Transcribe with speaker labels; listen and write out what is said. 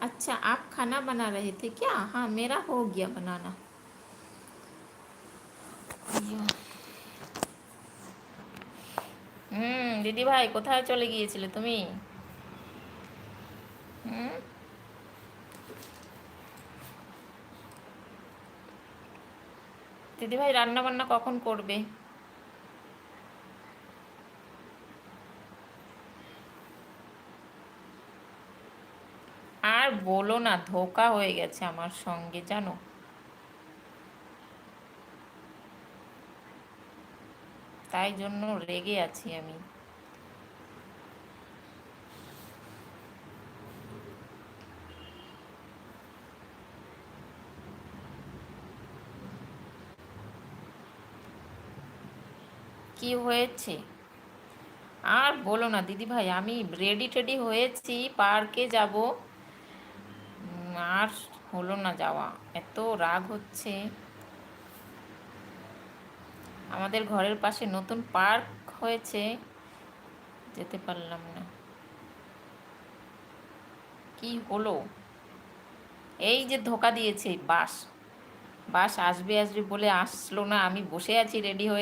Speaker 1: अच्छा, आप खाना बना रहे थे क्या? हाँ, मेरा हो गया बनाना। দিদি ভাই, কোথায় চলে গিয়েছিলে তুমি? হুম। দিদি ভাই, রান্না বান্না কখন করবে? আর বলো না, ধোঁকা হয়ে গেছে আমার সঙ্গে, জানো। তাই জন্য রেগে আছি আমি। কি হয়েছে? আর বলো না দিদি ভাই, আমি রেডি টেডি হয়েছি, পার্কে যাব। আর হলো না যাওয়া। এত রাগ হচ্ছে। আমাদের ঘরের পাশে নতুন পার্ক হয়েছে, যেতে পারলাম না। কি হলো? এই যে ধোকা দিয়েছে বাস। বাস আসবে আসবে বলে আসলো না, আমি বসে আছি রেডি হয়ে।